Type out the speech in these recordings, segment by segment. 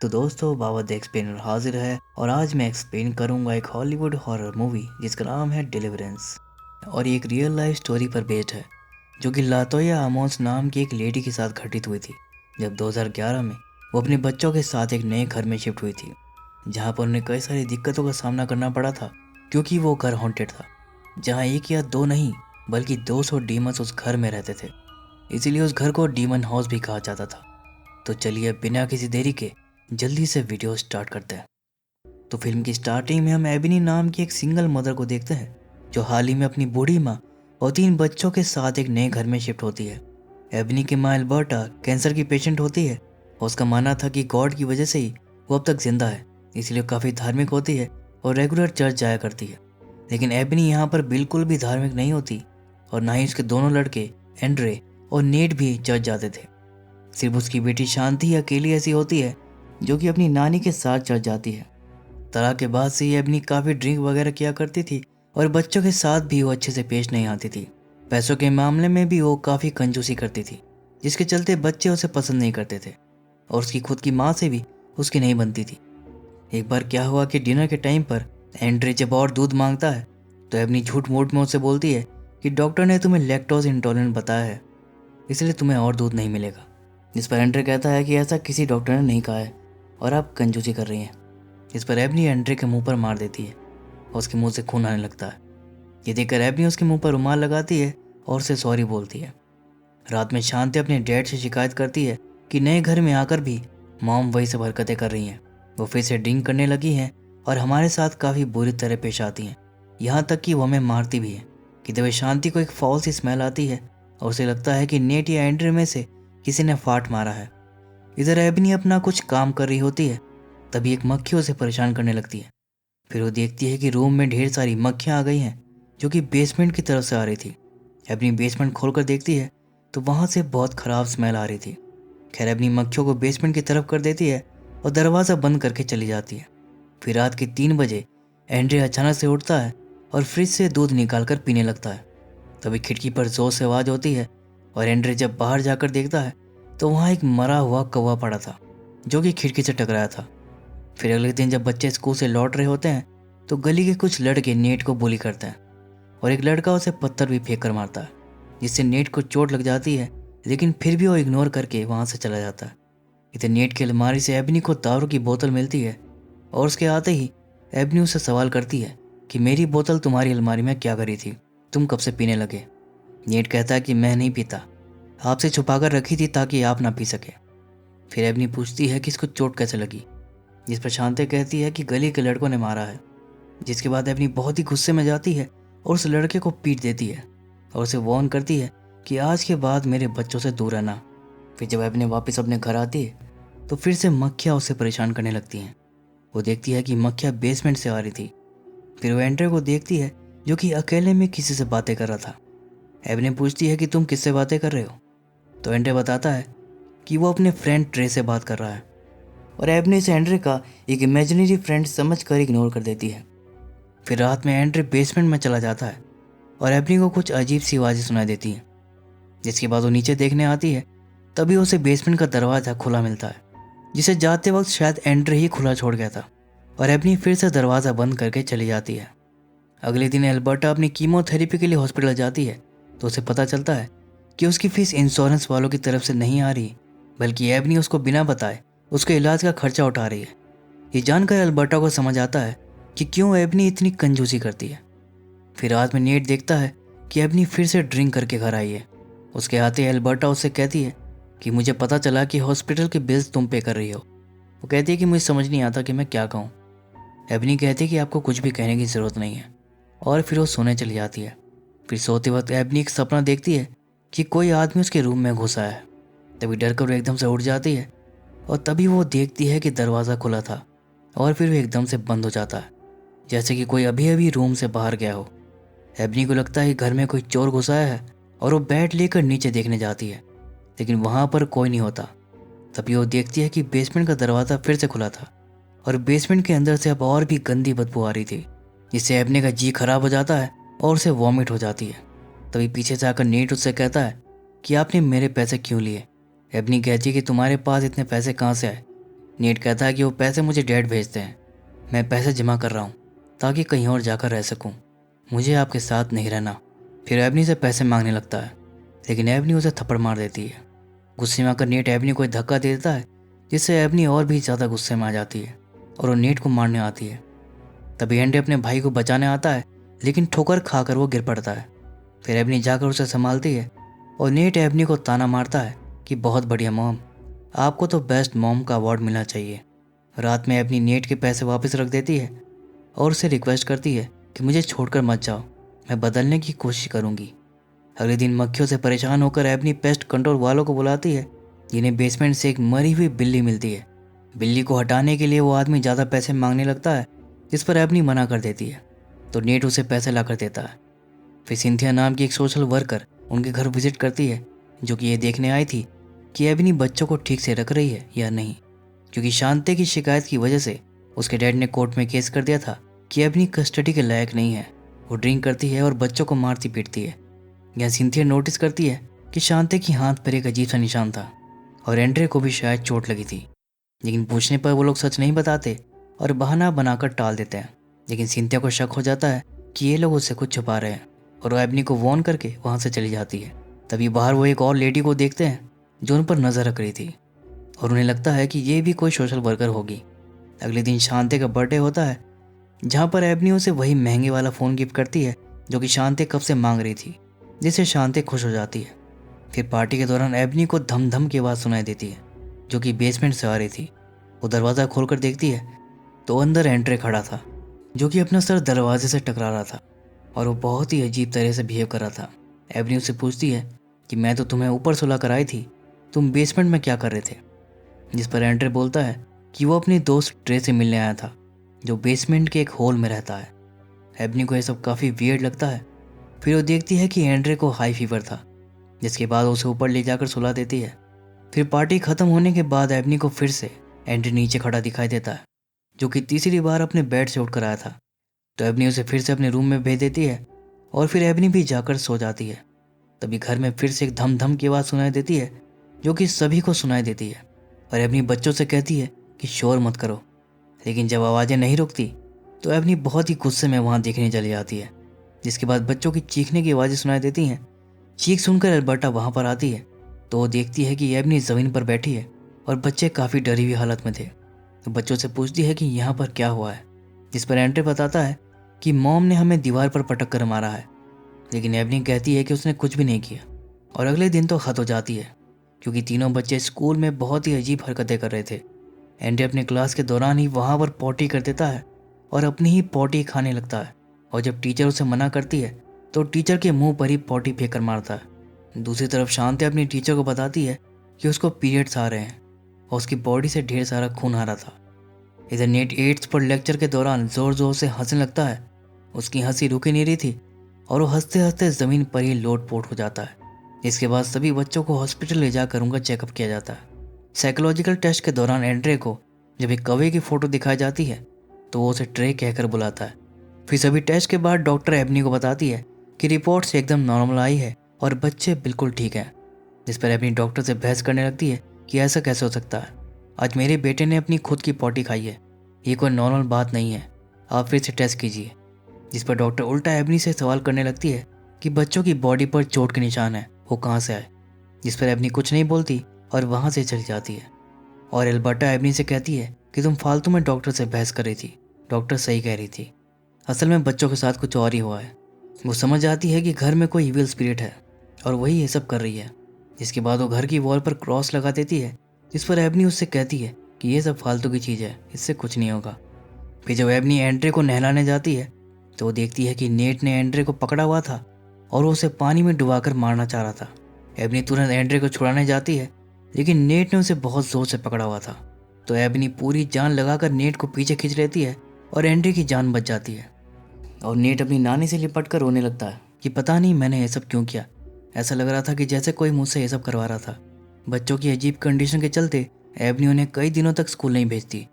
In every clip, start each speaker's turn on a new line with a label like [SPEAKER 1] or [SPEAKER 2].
[SPEAKER 1] तो दोस्तों बाबा एक्सप्लेनर हाजिर है और आज मैं एक्सप्लेन करूंगा एक हॉलीवुड हॉरर मूवी जिसका नाम है डिलीवरेंस। और ये एक रियल लाइफ स्टोरी पर बेस्ड है जो कि लातोया आमोस नाम की एक लेडी के साथ घटित हुई थी जब 2011 में वो अपने बच्चों के साथ एक नए घर में शिफ्ट हुई थी, जहाँ पर उन्हें कई सारी दिक्कतों का सामना करना पड़ा था क्योंकि वो घर हॉन्टेड था, जहाँ एक या दो नहीं बल्कि 200 डीमंस उस घर में रहते थे। इसीलिए उस घर को डीमन हाउस भी कहा जाता था। तो चलिए बिना किसी देरी के जल्दी से वीडियो स्टार्ट करते हैं। तो फिल्म की स्टार्टिंग में हम एबिनी नाम की एक सिंगल मदर को देखते हैं जो हाल ही में अपनी बूढ़ी माँ और 3 बच्चों के साथ एक नए घर में शिफ्ट होती है। एबिनी की माँ एल्बर्टा कैंसर की पेशेंट होती है और उसका मानना था कि गॉड की वजह से ही वो अब तक जिंदा है, इसलिए काफ़ी धार्मिक होती है और रेगुलर चर्च जाया करती है। लेकिन एबिनी यहाँ पर बिल्कुल भी धार्मिक नहीं होती और ना ही उसके दोनों लड़के एंड्रे और नेट भी चर्च जाते थे। सिर्फ उसकी बेटी शांति अकेली ऐसी होती है जो कि अपनी नानी के साथ चढ़ जाती है। तलाक के बाद से ये अपनी काफ़ी ड्रिंक वगैरह किया करती थी और बच्चों के साथ भी वो अच्छे से पेश नहीं आती थी। पैसों के मामले में भी वो काफ़ी कंजूसी करती थी, जिसके चलते बच्चे उसे पसंद नहीं करते थे और उसकी खुद की माँ से भी उसकी नहीं बनती थी। एक बार क्या हुआ कि डिनर के टाइम पर एंड्रे जब और दूध मांगता है तो एबनी झूठ मूठ में उससे बोलती है कि डॉक्टर ने तुम्हें लैक्टोज इंटॉलरेंट बताया है, इसलिए तुम्हें और दूध नहीं मिलेगा। जिस पर एंड्रे कहता है कि ऐसा किसी डॉक्टर ने नहीं कहा है और आप कंजूसी कर रही हैं। इस पर एबनी एंड्रे के मुंह पर मार देती है और उसके मुंह से खून आने लगता है। ये देखकर एबनी उसके मुंह पर रुमाल लगाती है और उसे सॉरी बोलती है। रात में शांति अपने डैड से शिकायत करती है कि नए घर में आकर भी मॉम वही सब हरकतें कर रही हैं, वो फिर से ड्रिंक करने लगी हैं और हमारे साथ काफ़ी बुरी तरह पेश आती हैं, यहाँ तक कि वो हमें मारती भी है। कि तभी शांति को एक फॉल सी स्मेल आती है और उसे लगता है कि नेट या एंड्रे में से किसी ने फाट मारा है। इधर एबनी अपना कुछ काम कर रही होती है, तभी एक मक्खी उसे परेशान करने लगती है। फिर वो देखती है कि रूम में ढेर सारी मक्खियाँ आ गई हैं जो कि बेसमेंट की तरफ से आ रही थी। एबनी बेसमेंट खोलकर देखती है तो वहाँ से बहुत ख़राब स्मेल आ रही थी। खैर एबनी मक्खियों को बेसमेंट की तरफ कर देती है और दरवाज़ा बंद करके चली जाती है। फिर रात के 3 बजे एंड्रे अचानक से उठता है और फ्रिज से दूध निकाल कर पीने लगता है। तभी खिड़की पर जोर से आवाज़ होती है और एंड्रे जब बाहर जाकर देखता है तो वहाँ एक मरा हुआ कौवा पड़ा था जो कि खिड़की से टकराया था। फिर अगले दिन जब बच्चे स्कूल से लौट रहे होते हैं तो गली के कुछ लड़के नेट को बुली करते हैं और एक लड़का उसे पत्थर भी फेंक कर मारता है, जिससे नेट को चोट लग जाती है, लेकिन फिर भी वो इग्नोर करके वहाँ से चला जाता है। इधर नेट की अलमारी से एबनी को दारू की बोतल मिलती है और उसके आते ही एबनी उससे सवाल करती है कि मेरी बोतल तुम्हारी अलमारी में क्या करी थी, तुम कब से पीने लगे। नेट कहता है कि मैं नहीं पीता, आपसे छुपाकर रखी थी ताकि आप ना पी सके। फिर एबनी पूछती है कि इसको चोट कैसे लगी, जिस पर शांति कहती है कि गली के लड़कों ने मारा है। जिसके बाद एबनी बहुत ही गुस्से में जाती है और उस लड़के को पीट देती है और उसे वार्न करती है कि आज के बाद मेरे बच्चों से दूर रहना। फिर जब एबनी वापस अपने घर आती है तो फिर से मक्खियाँ उसे परेशान करने लगती हैं। वो देखती है कि मक्खियाँ बेसमेंट से आ रही थी। फिर वो एंड्रे को देखती है जो कि अकेले में किसी से बातें कर रहा था। एबनी पूछती है कि तुम किससे बातें कर रहे हो, तो एंड्रे बताता है कि वो अपने फ्रेंड ट्रे से बात कर रहा है और एबनी इसे एंड्रे का एक इमेजिनरी फ्रेंड समझकर इग्नोर कर देती है। फिर रात में एंड्रे बेसमेंट में चला जाता है और एबनी को कुछ अजीब सी आवाज़ें सुनाई देती हैं। जिसके बाद वो नीचे देखने आती है, तभी उसे बेसमेंट का दरवाज़ा खुला मिलता है, जिसे जाते वक्त शायद एंड्रे ही खुला छोड़ गया था और एबनी फिर से दरवाज़ा बंद करके चली जाती है। अगले दिन एल्बर्टा अपनी कीमोथेरेपी के लिए हॉस्पिटल जाती है तो उसे पता चलता है कि उसकी फीस इंश्योरेंस वालों की तरफ से नहीं आ रही, बल्कि एबनी उसको बिना बताए उसके इलाज का खर्चा उठा रही है। ये जानकर एल्बर्टा को समझ आता है कि क्यों एबनी इतनी कंजूसी करती है। फिर रात में नेट देखता है कि एबनी फिर से ड्रिंक करके घर आई है। उसके आते एल्बर्टा उससे कहती है कि मुझे पता चला कि हॉस्पिटल के बिल्स तुम पे कर रही हो। वो कहती है कि मुझे समझ नहीं आता कि मैं क्या कहूँ। एबनी कहती है कि आपको कुछ भी कहने की ज़रूरत नहीं है और फिर वो सोने चली जाती है। फिर सोते वक्त एबनी एक सपना देखती है कि कोई आदमी उसके रूम में घुसा है। तभी डर कर वो एकदम से उठ जाती है और तभी वो देखती है कि दरवाज़ा खुला था और फिर वो एकदम से बंद हो जाता है, जैसे कि कोई अभी अभी रूम से बाहर गया हो। एबनी को लगता है कि घर में कोई चोर घुसाया है और वो बैट लेकर नीचे देखने जाती है, लेकिन वहाँ पर कोई नहीं होता। तभी वो देखती है कि बेसमेंट का दरवाज़ा फिर से खुला था और बेसमेंट के अंदर से अब और भी गंदी बदबू आ रही थी, जिससे एबनी का जी खराब हो जाता है और उसे वॉमिट हो जाती है। तभी पीछे से आकर नेट उससे कहता है कि आपने मेरे पैसे क्यों लिए। एबनी कहती है कि तुम्हारे पास इतने पैसे कहाँ से आए। नेट कहता है कि वो पैसे मुझे डैड भेजते हैं, मैं पैसे जमा कर रहा हूँ ताकि कहीं और जाकर रह सकूँ, मुझे आपके साथ नहीं रहना। फिर एबनी से पैसे मांगने लगता है, लेकिन एबनी उसे थप्पड़ मार देती है। गुस्से में आकर नेट एबनी को एक धक्का दे देता है, जिससे एबनी और भी ज़्यादा गुस्से में आ जाती है और वो नेट को मारने आती है। तभी एंड्रे अपने भाई को बचाने आता है, लेकिन ठोकर खाकर वो गिर पड़ता है। फिर एबनी जाकर उसे संभालती है और नेट एबनी को ताना मारता है कि बहुत बढ़िया मॉम, आपको तो बेस्ट मॉम का अवार्ड मिलना चाहिए। रात में एबनी नेट के पैसे वापस रख देती है और उसे रिक्वेस्ट करती है कि मुझे छोड़कर मत जाओ, मैं बदलने की कोशिश करूंगी। अगले दिन मक्खियों से परेशान होकर एबनी पेस्ट कंट्रोल वालों को बुलाती है, जिन्हें बेसमेंट से एक मरी हुई बिल्ली मिलती है। बिल्ली को हटाने के लिए वो आदमी ज़्यादा पैसे मांगने लगता है, जिस पर एबनी मना कर देती है, तो नेट उसे पैसे ला कर देता है। फिर सिंथिया नाम की एक सोशल वर्कर उनके घर विजिट करती है, जो कि ये देखने आई थी कि एबनी बच्चों को ठीक से रख रही है या नहीं, क्योंकि शांति की शिकायत की वजह से उसके डैड ने कोर्ट में केस कर दिया था कि एबनी कस्टडी के लायक नहीं है। वो ड्रिंक करती है और बच्चों को मारती पीटती है। यहाँ सिंथिया नोटिस करती है कि शांति की हाथ पर एक अजीब सा निशान था और एंड्रे को भी शायद चोट लगी थी, लेकिन पूछने पर वो लोग सच नहीं बताते और बहाना बनाकर टाल देते हैं। लेकिन सिंथिया को शक हो जाता है कि ये लोग उससे कुछ छुपा रहे हैं और वो एबनी को वॉर्न करके वहाँ से चली जाती है। तभी बाहर वो एक और लेडी को देखते हैं जो उन पर नज़र रख रही थी और उन्हें लगता है कि ये भी कोई सोशल वर्कर होगी। अगले दिन शांति का बर्थडे होता है, जहाँ पर एबनी उसे वही महंगे वाला फ़ोन गिफ्ट करती है जो कि शांति कब से मांग रही थी, जिससे शांति खुश हो जाती है। फिर पार्टी के दौरान एबनी को धम धम की आवाज़ सुनाई देती है, जो कि बेसमेंट से आ रही थी। वो दरवाज़ा खोलकर देखती है तो अंदर एंड्रे खड़ा था, जो कि अपना सर दरवाजे से टकरा रहा था और वो बहुत ही अजीब तरह से बिहेव कर रहा था। एबनी उससे पूछती है कि मैं तो तुम्हें ऊपर सुला कर आई थी, तुम बेसमेंट में क्या कर रहे थे? जिस पर एंड्रे बोलता है कि वो अपनी दोस्त ट्रे से मिलने आया था, जो बेसमेंट के एक होल में रहता है। एबनी को यह सब काफ़ी वियर्ड लगता है। फिर वो देखती है कि एंड्रे को हाई फीवर था, जिसके बाद उसे ऊपर ले जाकर सुला देती है। फिर पार्टी ख़त्म होने के बाद एबनी को फिर से एंड्रे नीचे खड़ा दिखाई देता है, जो कि तीसरी बार अपने बेड से उठकर आया था। तो एबनी उसे फिर से अपने रूम में भेज देती है और फिर एबनी भी जाकर सो जाती है। तभी घर में फिर से एक धम धम की आवाज़ सुनाई देती है, जो कि सभी को सुनाई देती है और एबनी बच्चों से कहती है कि शोर मत करो। लेकिन जब आवाज़ें नहीं रुकती तो एबनी बहुत ही गुस्से में वहाँ देखने चली जाती है, जिसके बाद बच्चों की चीखने की आवाज़ें सुनाई देती हैं। चीख सुनकर एल्बर्टा वहाँ पर आती है तो वो देखती है कि एबनी ज़मीन पर बैठी है और बच्चे काफ़ी डरी हुई हालत में थे। तो बच्चों से पूछती है कि यहाँ पर क्या हुआ है, जिस पर एंड्रे बताता है कि मॉम ने हमें दीवार पर पटक कर मारा है। लेकिन एबनी कहती है कि उसने कुछ भी नहीं किया और अगले दिन तो खत्म हो जाती है, क्योंकि तीनों बच्चे स्कूल में बहुत ही अजीब हरकतें कर रहे थे। एंड्रे अपने क्लास के दौरान ही वहाँ पर पॉटी कर देता है और अपनी ही पॉटी खाने लगता है, और जब टीचर उसे मना करती है तो टीचर के मुंह पर ही पॉटी फेंक कर मारता है। दूसरी तरफ शांति अपनी टीचर को बताती है कि उसको पीरियड्स आ रहे हैं और उसकी बॉडी से ढेर सारा खून आ रहा था। इधर नेट 8th पर लेक्चर के दौरान ज़ोर ज़ोर से हंसने लगता है। उसकी हंसी रुक ही नहीं रही थी और वो हंसते हंसते ज़मीन पर ही लोटपोट हो जाता है। इसके बाद सभी बच्चों को हॉस्पिटल ले जाकर उनका चेकअप किया जाता है। साइकोलॉजिकल टेस्ट के दौरान एंड्रे को जब एक कौवे की फ़ोटो दिखाई जाती है तो वो उसे ट्रे कहकर बुलाता है। फिर सभी टेस्ट के बाद डॉक्टर एबनी को बताती है कि रिपोर्ट्स एकदम नॉर्मल आई है और बच्चे बिल्कुल ठीक हैं। जिस पर एबनी डॉक्टर से बहस करने लगती है कि ऐसा कैसे हो सकता है, आज मेरे बेटे ने अपनी खुद की पॉटी खाई है, ये कोई नॉर्मल बात नहीं है, आप फिर से टेस्ट कीजिए। जिस पर डॉक्टर उल्टा एबनी से सवाल करने लगती है कि बच्चों की बॉडी पर चोट के निशान है, वो कहाँ से आए। जिस पर एबनी कुछ नहीं बोलती और वहाँ से चली जाती है। और एल्बर्टा एबनी से कहती है कि तुम फालतू में डॉक्टर से बहस कर रही थी, डॉक्टर सही कह रही थी, असल में बच्चों के साथ कुछ और ही हुआ है। वो समझ आती है कि घर में कोई इविल स्पिरिट है और वही ये सब कर रही है। जिसके बाद वो घर की वॉल पर क्रॉस लगा देती है, जिस पर एबनी उससे कहती है कि ये सब फालतू की चीज़ है, इससे कुछ नहीं होगा। फिर जब एबनी एंड्रे को नहलाने जाती है तो वो देखती है कि नेट ने एंड्रे को पकड़ा हुआ था और वो उसे पानी में डुबाकर मारना चाह रहा था। एबनी तुरंत एंड्रे को छुड़ाने जाती है, लेकिन नेट ने उसे बहुत जोर से पकड़ा हुआ था। तो एबनी पूरी जान लगाकर नेट को पीछे खींच लेती है और एंड्रे की जान बच जाती है। और नेट अपनी नानी से लिपट कर रोने लगता है कि पता नहीं मैंने ये सब क्यों किया, ऐसा लग रहा था कि जैसे कोई मुझसे ये सब करवा रहा था। बच्चों की अजीब कंडीशन के चलते एबनी उन्हें कई दिनों तक स्कूल नहीं भेजती,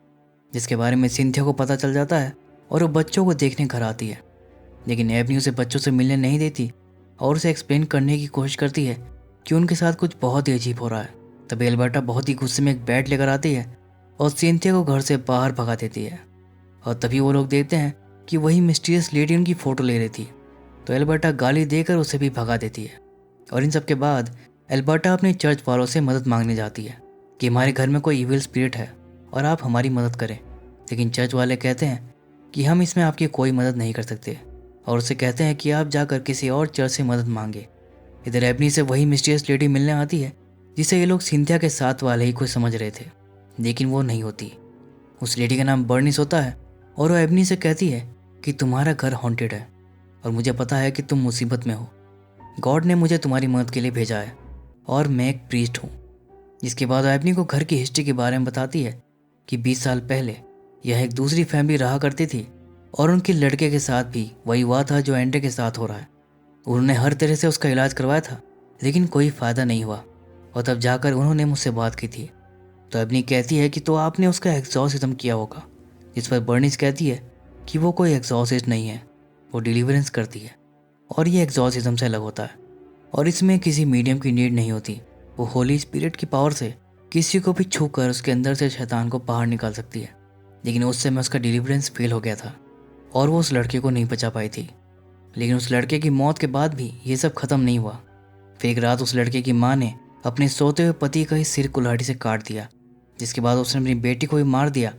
[SPEAKER 1] जिसके बारे में सिंथिया को पता चल जाता है और वो बच्चों को देखने घर आती है। लेकिन एबनी उसे बच्चों से मिलने नहीं देती और उसे एक्सप्लेन करने की कोशिश करती है कि उनके साथ कुछ बहुत ही अजीब हो रहा है। तभी एल्बर्टा बहुत ही गुस्से में एक बैट लेकर आती है और सिंथिया को घर से बाहर भगा देती है। और तभी वो लोग देखते हैं कि वही मिस्टीरियस लेडी उनकी फ़ोटो ले रही थी। तो एल्बर्टा गाली देकर उसे भी भगा देती है। और इन सब के बाद एल्बर्टा अपने चर्च वालों से मदद मांगने जाती है कि हमारे घर में कोई इविल स्पिरिट है और आप हमारी मदद करें। लेकिन चर्च वाले कहते हैं कि हम इसमें आपकी कोई मदद नहीं कर सकते और उससे कहते हैं कि आप जाकर किसी और चर्च से मदद मांगे। इधर एबनी से वही मिस्टीरियस लेडी मिलने आती है जिसे ये लोग सिंथिया के साथ वाले ही कोई समझ रहे थे, लेकिन वो नहीं होती। उस लेडी का नाम बर्निस होता है और वो एबनी से कहती है कि तुम्हारा घर हॉन्टेड है और मुझे पता है कि तुम मुसीबत में हो। गॉड ने मुझे तुम्हारी मदद के लिए भेजा है और मैं एक प्रीस्ट हूँ। जिसके बाद एबनी को घर की हिस्ट्री के बारे में बताती है कि 20 साल पहले यह एक दूसरी फैमिली रहा करती थी और उनके लड़के के साथ भी वही हुआ था जो एंड्रे के साथ हो रहा है। उन्होंने हर तरह से उसका इलाज करवाया था लेकिन कोई फ़ायदा नहीं हुआ और तब जाकर उन्होंने मुझसे बात की थी। तो एबनी कहती है कि तो आपने उसका एग्जॉर्सिज्म किया होगा। जिस पर बर्निस कहती है कि वो कोई एग्जॉर्सिस्ट नहीं है, वो डिलीवरेंस करती है और ये एग्जॉर्सिज्म से अलग होता है और इसमें किसी मीडियम की नीड नहीं होती। वो होली स्पिरिट की पावर से किसी को भी छू कर उसके अंदर से शैतान को बाहर निकाल सकती है। लेकिन उस समय उसका डिलीवरेंस फेल हो गया था और वो उस लड़के को नहीं बचा पाई थी। लेकिन उस लड़के की मौत के बाद भी ये सब खत्म नहीं हुआ। फिर एक रात उस लड़के की माँ ने अपने सोते हुए पति का ही सिर कुल्हाड़ी से काट दिया, जिसके बाद उसने अपनी बेटी को भी मार दिया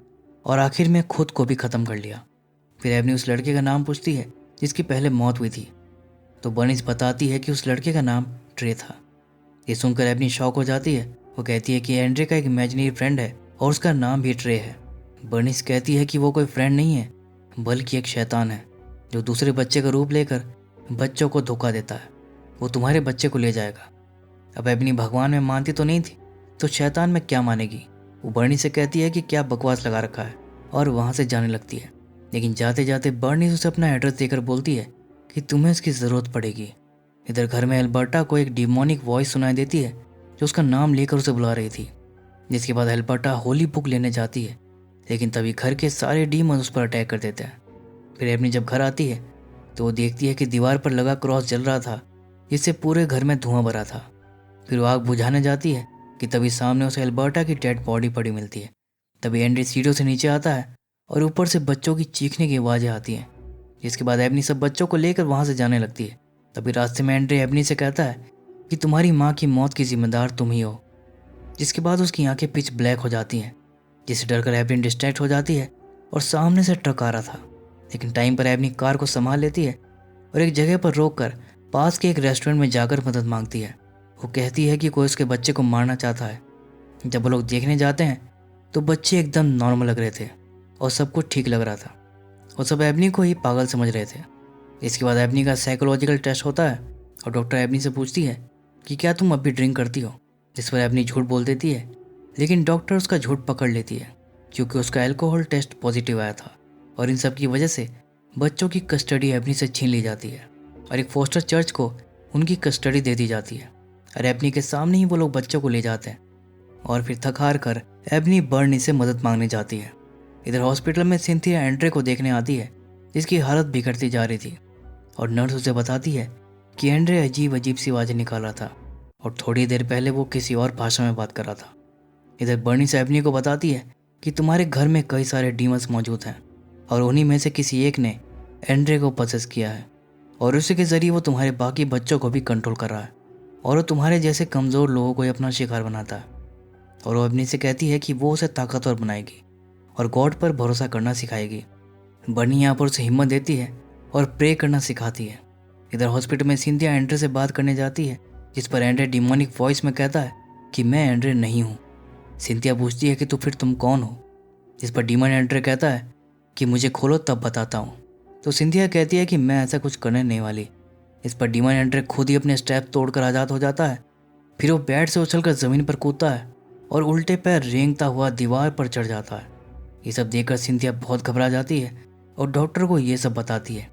[SPEAKER 1] और आखिर में खुद को भी ख़त्म कर लिया। फिर एबनी उस लड़के का नाम पूछती है जिसकी पहले मौत हुई थी। तो बर्निस बताती है कि उस लड़के का नाम ट्रे था। ये सुनकर एबनी शॉक हो जाती है। वो कहती है कि एंड्रे का एक इमेजिनरी फ्रेंड है और उसका नाम भी ट्रे है। बर्निस कहती है कि वो कोई फ्रेंड नहीं है बल्कि एक शैतान है जो दूसरे बच्चे का रूप लेकर बच्चों को धोखा देता है। वो तुम्हारे बच्चे को ले जाएगा। अब एबनी भगवान में मानती तो नहीं थी तो शैतान में क्या मानेगी। वो बर्नी से कहती है कि क्या बकवास लगा रखा है और वहाँ से जाने लगती है। लेकिन जाते जाते बर्नी उसे अपना एड्रेस देकर बोलती है कि तुम्हें इसकी ज़रूरत पड़ेगी। इधर घर में एल्बर्टा को एक डिमोनिक वॉइस सुनाई देती है जो उसका नाम लेकर उसे बुला रही थी। जिसके बाद एल्बर्टा होली बुक लेने जाती है, लेकिन तभी घर के सारे डीमन उस पर अटैक कर देते हैं। फिर एबनी जब घर आती है तो वो देखती है कि दीवार पर लगा क्रॉस जल रहा था जिससे पूरे घर में धुआं भरा था। फिर वो आग बुझाने जाती है कि तभी सामने उसे एल्बर्टा की डेड बॉडी पड़ी मिलती है। तभी एंड्रे सीढ़ियों से नीचे आता है और ऊपर से बच्चों की चीखने की आवाज़ें आती हैं। जिसके बाद एबनी सब बच्चों को लेकर वहाँ से जाने लगती है। तभी रास्ते में एंड्रे एबनी से कहता है कि तुम्हारी माँ की मौत की जिम्मेदार तुम ही हो। जिसके बाद उसकी आंखें पिच ब्लैक हो जाती हैं, जिससे डरकर एबनी डिस्ट्रैक्ट हो जाती है और सामने से ट्रक आ रहा था। लेकिन टाइम पर एबनी कार को संभाल लेती है और एक जगह पर रोककर पास के एक रेस्टोरेंट में जाकर मदद मांगती है। वो कहती है कि कोई उसके बच्चे को मारना चाहता है। जब वो लोग देखने जाते हैं तो बच्चे एकदम नॉर्मल लग रहे थे और सब कुछ ठीक लग रहा था और सब एबनी को ही पागल समझ रहे थे। इसके बाद एबनी का साइकोलॉजिकल टेस्ट होता है और डॉक्टर एबनी से पूछती है कि क्या तुम अभी ड्रिंक करती हो। जिस पर एबनी झूठ बोल देती है, लेकिन डॉक्टर उसका झूठ पकड़ लेती है क्योंकि उसका अल्कोहल टेस्ट पॉजिटिव आया था। और इन सब की वजह से बच्चों की कस्टडी एबनी से छीन ली जाती है और एक फोस्टर चर्च को उनकी कस्टडी दे दी जाती है। और एबनी के सामने ही वो लोग बच्चों को ले जाते हैं और फिर थक हार कर एबनी बर्नी से मदद मांगने जाती है। इधर हॉस्पिटल में सिंथिया एंड्रे को देखने आती है जिसकी हालत बिगड़ती जा रही थी और नर्स उसे बताती है कि एंड्रे अजीब अजीब सी आवाज़ें निकाल रहा था और थोड़ी देर पहले वो किसी और भाषा में बात कर रहा था। इधर बर्नी से एबनी को बताती है कि तुम्हारे घर में कई सारे डीमंस मौजूद हैं और उन्हीं में से किसी एक ने एंड्रे को पसेस किया है और उसी के ज़रिए वो तुम्हारे बाकी बच्चों को भी कंट्रोल कर रहा है और वो तुम्हारे जैसे कमज़ोर लोगों को ही अपना शिकार बनाता है। और वो एबनी से कहती है कि वो उसे ताकतवर बनाएगी और गॉड पर भरोसा करना सिखाएगी। बर्नी यहाँ पर उसे हिम्मत देती है और प्रे करना सिखाती है। इधर हॉस्पिटल में सिंथिया एंड्रे से बात करने जाती है, जिस पर एंड्रे डिमोनिक वॉइस में कहता है कि मैं एंड्रे नहीं हूँ। सिंथिया पूछती है कि तो फिर तुम कौन हो, जिस पर डीमन एंड्रे कहता है कि मुझे खोलो तब बताता हूँ। तो सिंथिया कहती है कि मैं ऐसा कुछ करने नहीं वाली। इस पर डीमन एंड्रे खुद ही अपने स्टेप तोड़कर आज़ाद हो जाता है। फिर वो बेड से उछलकर ज़मीन पर कूदता है और उल्टे पैर रेंगता हुआ दीवार पर चढ़ जाता है। ये सब देखकर सिंथिया बहुत घबरा जाती है और डॉक्टर को ये सब बताती है,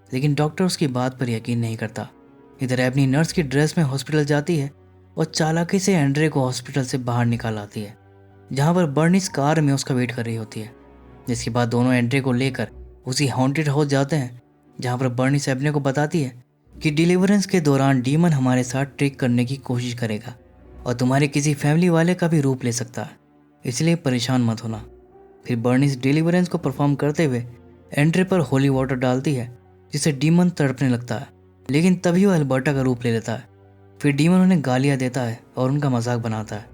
[SPEAKER 1] लेकिन डॉक्टर उसकी बात पर यकीन नहीं करता। इधर एबनी नर्स की ड्रेस में हॉस्पिटल जाती है और चालाकी से एंड्रे को हॉस्पिटल से बाहर निकाल आती है, जहाँ पर बर्निस कार में उसका वेट कर रही होती है। जिसके बाद दोनों एंड्रे को लेकर उसी हॉन्टेड हाउस जाते हैं, जहाँ पर बर्निस एबनी को बताती है कि डिलीवरेंस के दौरान डीमन हमारे साथ ट्रिक करने की कोशिश करेगा और तुम्हारे किसी फैमिली वाले का भी रूप ले सकता है। इसलिए परेशान मत होना। फिर बर्निस डिलीवरेंस को परफॉर्म करते हुए एंड्रे पर होली वाटर डालती है, जिससे डीमन तड़पने लगता है। लेकिन तभी वो अल्बर्टा का रूप ले लेता है। फिर डीमन उन्हें गालियाँ देता है और उनका मजाक बनाता है,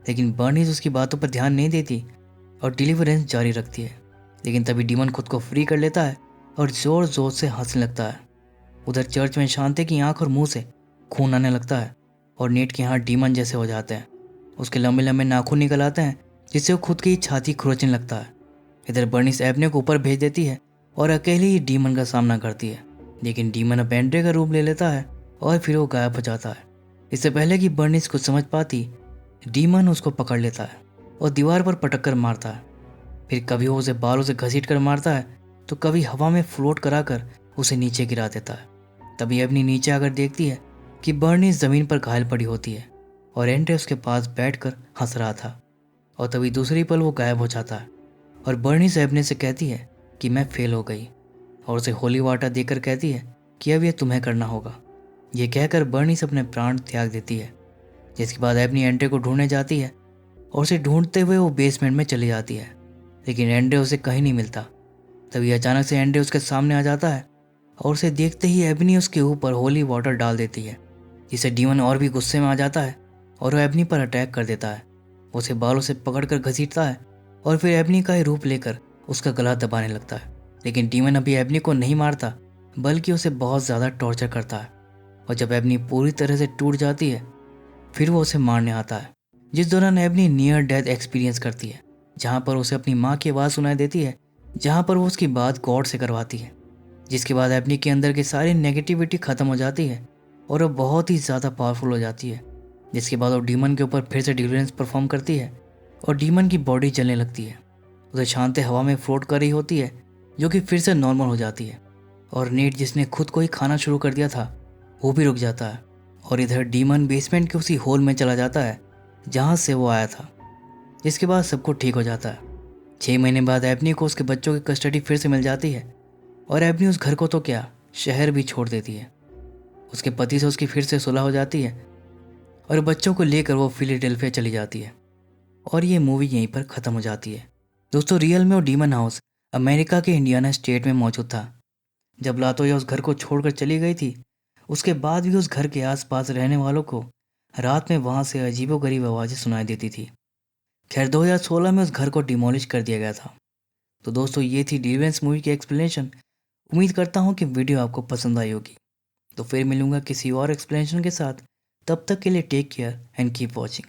[SPEAKER 1] लेकिन बर्निस उसकी बातों पर ध्यान नहीं देती और डिलीवरेंस जारी रखती है। लेकिन तभी डीमन खुद को फ्री कर लेता है और जोर जोर से हंसने लगता है। उधर चर्च में शांति की आंख और मुंह से खून आने लगता है और नेट के हाथ डीमन जैसे हो जाते हैं। उसके लंबे लंबे नाखून निकल आते हैं, जिससे वो खुद की छाती खरोचने लगता है। इधर बर्निस एबने को ऊपर भेज देती है और अकेले ही डीमन का सामना करती है। लेकिन डीमन अब एंड्रे का रूप ले लेता है और फिर वो गायब हो जाता है। इससे पहले कि बर्निस कुछ समझ पाती, डीमन उसको पकड़ लेता है और दीवार पर पटक कर मारता है। फिर कभी वो उसे बालों से घसीट कर मारता है, तो कभी हवा में फ्लोट कराकर उसे नीचे गिरा देता है। तभी एबनी नीचे आकर देखती है कि बर्निस जमीन पर घायल पड़ी होती है और एंड्रे उसके पास बैठकर हंस रहा था। और तभी दूसरी पल वो गायब हो जाता है और बर्निस एबने से कहती है कि मैं फेल हो गई, और उसे होली वाटर देकर कहती है कि अब यह तुम्हें करना होगा। ये कहकर बर्निस अपने प्राण त्याग देती है। जिसके बाद एबनी एंड्रे को ढूंढने जाती है और उसे ढूंढते हुए वो बेसमेंट में चली जाती है, लेकिन एंड्रे उसे कहीं नहीं मिलता। तभी अचानक से एंड्रे उसके सामने आ जाता है और उसे देखते ही एबनी उसके ऊपर होली वाटर डाल देती है, जिससे डीमन और भी गुस्से में आ जाता है और वो एबनी पर अटैक कर देता है। उसे बालों से पकड़कर घसीटता है और फिर एबनी का ही रूप लेकर उसका गला दबाने लगता है। लेकिन डीमन अभी एबनी को नहीं मारता, बल्कि उसे बहुत ज़्यादा टॉर्चर करता है। और जब एबनी पूरी तरह से टूट जाती है, फिर वो उसे मारने आता है, जिस दौरान एबनी नियर डेथ एक्सपीरियंस करती है, जहाँ पर उसे अपनी माँ की आवाज़ सुनाई देती है, जहाँ पर वो उसकी बात गॉड से करवाती है। जिसके बाद एबनी के अंदर की सारी नेगेटिविटी ख़त्म हो जाती है और वो बहुत ही ज़्यादा पावरफुल हो जाती है। जिसके बाद वो डीमन के ऊपर फिर से डिलीवरेंस परफॉर्म करती है और डीमन की बॉडी जलने लगती है। उसे शांति हवा में फ्लोट कर रही होती है, जो कि फिर से नॉर्मल हो जाती है। और नेट, जिसने खुद को ही खाना शुरू कर दिया था, वो भी रुक जाता है। और इधर डीमन बेसमेंट के उसी होल में चला जाता है जहाँ से वो आया था। जिसके बाद सब कुछ ठीक हो जाता है। 6 महीने बाद एबनी को उसके बच्चों की कस्टडी फिर से मिल जाती है और एबनी उस घर को तो क्या, शहर भी छोड़ देती है। उसके पति से उसकी फिर से सुलह हो जाती है और बच्चों को लेकर वो फिलाडेल्फिया चली जाती है। और ये मूवी यहीं पर ख़त्म हो जाती है। दोस्तों, रियल में वो डीमन हाउस अमेरिका के इंडियाना स्टेट में मौजूद था। जब लातोया उस घर को छोड़कर चली गई थी, उसके बाद भी उस घर के आसपास रहने वालों को रात में वहाँ से अजीबोगरीब आवाज़ें सुनाई देती थी। खैर, 2016 में उस घर को डिमोलिश कर दिया गया था। तो दोस्तों, ये थी डिलीवरेंस मूवी की एक्सप्लेनेशन। उम्मीद करता हूँ कि वीडियो आपको पसंद आई होगी। तो फिर मिलूंगा किसी और एक्सप्लेनेशन के साथ। तब तक के लिए take care and keep watching.